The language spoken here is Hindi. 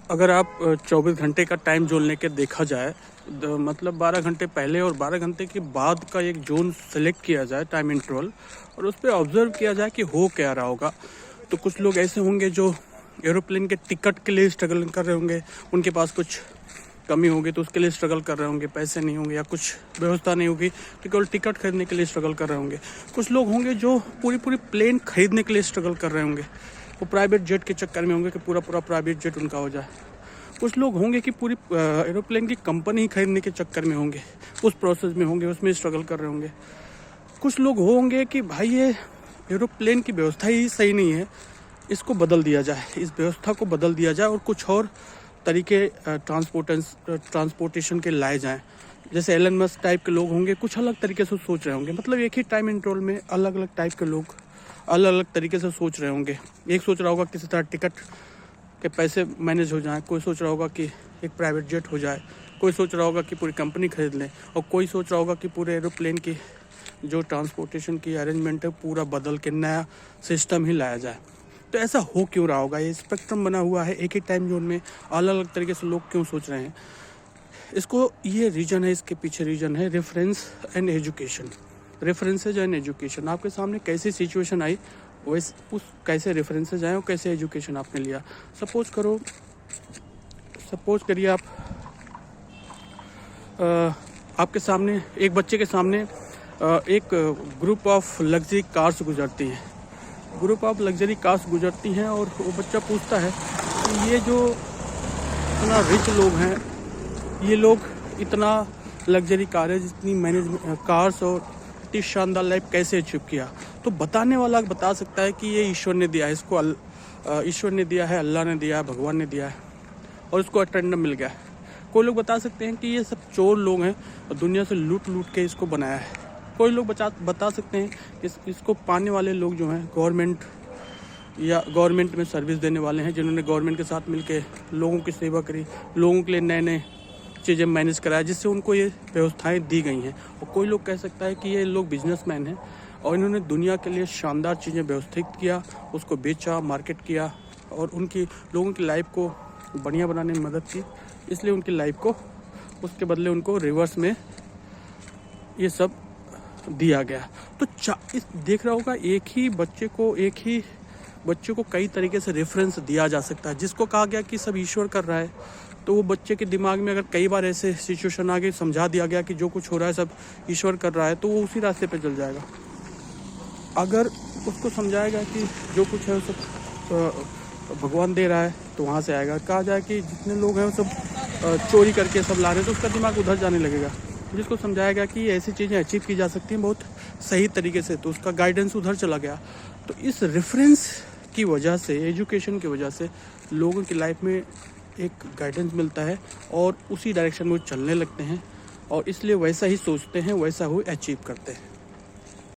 अगर आप 24 घंटे का टाइम जोन लेके देखा जाए, मतलब 12 घंटे पहले और 12 घंटे के बाद का एक जोन सेलेक्ट किया जाए टाइम इंटरवल, और उस पर ऑब्जर्व किया जाए कि हो क्या रहा होगा, तो कुछ लोग ऐसे होंगे जो एरोप्लेन के टिकट के लिए स्ट्रगल कर रहे होंगे, उनके पास कुछ कमी होगी तो उसके लिए स्ट्रगल कर रहे होंगे, पैसे नहीं होंगे या कुछ व्यवस्था नहीं होगी तो केवल टिकट खरीदने के लिए स्ट्रगल कर रहे होंगे। कुछ लोग होंगे जो पूरी प्लेन खरीदने के लिए स्ट्रगल कर रहे होंगे, वो प्राइवेट जेट के चक्कर में होंगे कि पूरा प्राइवेट जेट उनका हो जाए। कुछ लोग होंगे कि पूरी एरोप्लेन की कंपनी ही खरीदने के चक्कर में होंगे, उस प्रोसेस में होंगे, उसमें स्ट्रगल कर रहे होंगे। कुछ लोग होंगे कि भाई ये एरोप्लेन की व्यवस्था ही सही नहीं है, इसको बदल दिया जाए, इस व्यवस्था को बदल दिया जाए और कुछ और तरीके ट्रांसपोर्टेशन के लाए जाएं। जैसे एलन मस्क टाइप के लोग होंगे, कुछ अलग तरीके से सोच रहे होंगे, मतलब एक ही टाइम इंटरवल में अलग अलग टाइप के लोग अलग अलग तरीके से सोच रहे होंगे। एक सोच रहा होगा किसी तरह टिकट के पैसे मैनेज हो जाएं, कोई सोच रहा होगा कि एक प्राइवेट जेट हो जाए, कोई सोच रहा होगा कि पूरी कंपनी खरीद लें, और कोई सोच रहा होगा कि पूरे एरोप्लेन की जो ट्रांसपोर्टेशन की अरेंजमेंट है पूरा बदल के नया सिस्टम ही लाया जाए। तो ऐसा हो क्यों रहा होगा? ये स्पेक्ट्रम बना हुआ है, एक ही टाइम जोन में अलग अलग तरीके से लोग क्यों सोच रहे हैं? इसको ये रीजन है, इसके पीछे रीजन है reference and education. References and education, आपके सामने कैसी सिचुएशन आई वैसे उस कैसे रेफरेंसेज आए और कैसे एजुकेशन आपने लिया। सपोज करिए आपके सामने एक बच्चे के सामने एक ग्रुप ऑफ लग्जरी कार्स गुजरती हैं, और वो बच्चा पूछता है कि ये जो इतना रिच लोग हैं, ये लोग इतना लग्जरी कार जितनी मैनेज कार्स और इतनी शानदार लाइफ कैसे अचीव किया? तो बताने वाला बता सकता है कि ये ईश्वर ने दिया है, इसको ईश्वर ने दिया है, अल्लाह ने दिया है, भगवान ने दिया है, और इसको अटेंडम मिल गया है। कोई लोग बता सकते हैं कि ये सब चोर लोग हैं और दुनिया से लूट के इसको बनाया है। कोई लोग बता सकते हैं कि इसको पाने वाले लोग जो हैं गवर्नमेंट में सर्विस देने वाले हैं, जिन्होंने गवर्नमेंट के साथ मिलकर लोगों की सेवा करी, लोगों के लिए नए चीज़ें मैनेज कराया, जिससे उनको ये व्यवस्थाएं दी गई हैं। और कोई लोग कह सकता है कि ये लोग बिजनेसमैन हैं और इन्होंने दुनिया के लिए शानदार चीज़ें व्यवस्थित किया, उसको बेचा, मार्केट किया और लोगों की लाइफ को बढ़िया बनाने में मदद की, इसलिए उनकी लाइफ को उसके बदले उनको रिवर्स में ये सब दिया गया। तो देख रहा होगा, एक ही बच्चे को कई तरीके से रेफरेंस दिया जा सकता है। जिसको कहा गया कि सब ईश्वर कर रहा है, तो वो बच्चे के दिमाग में अगर कई बार ऐसे सिचुएशन आ गई, समझा दिया गया कि जो कुछ हो रहा है सब ईश्वर कर रहा है, तो वो उसी रास्ते पे चल जाएगा। अगर उसको समझाएगा कि जो कुछ है वो सब भगवान दे रहा है, तो वहाँ से आएगा। कहा जाए कि जितने लोग हैं वो सब चोरी करके सब ला रहे हैं, तो उसका दिमाग उधर जाने लगेगा। जिसको समझाएगा कि ऐसी चीज़ें अचीव की जा सकती हैं बहुत सही तरीके से, तो उसका गाइडेंस उधर चला गया। तो इस रेफरेंस की वजह से, एजुकेशन की वजह से लोगों की लाइफ में एक गाइडेंस मिलता है और उसी डायरेक्शन में वो चलने लगते हैं, और इसलिए वैसा ही सोचते हैं, वैसा वो अचीव करते हैं।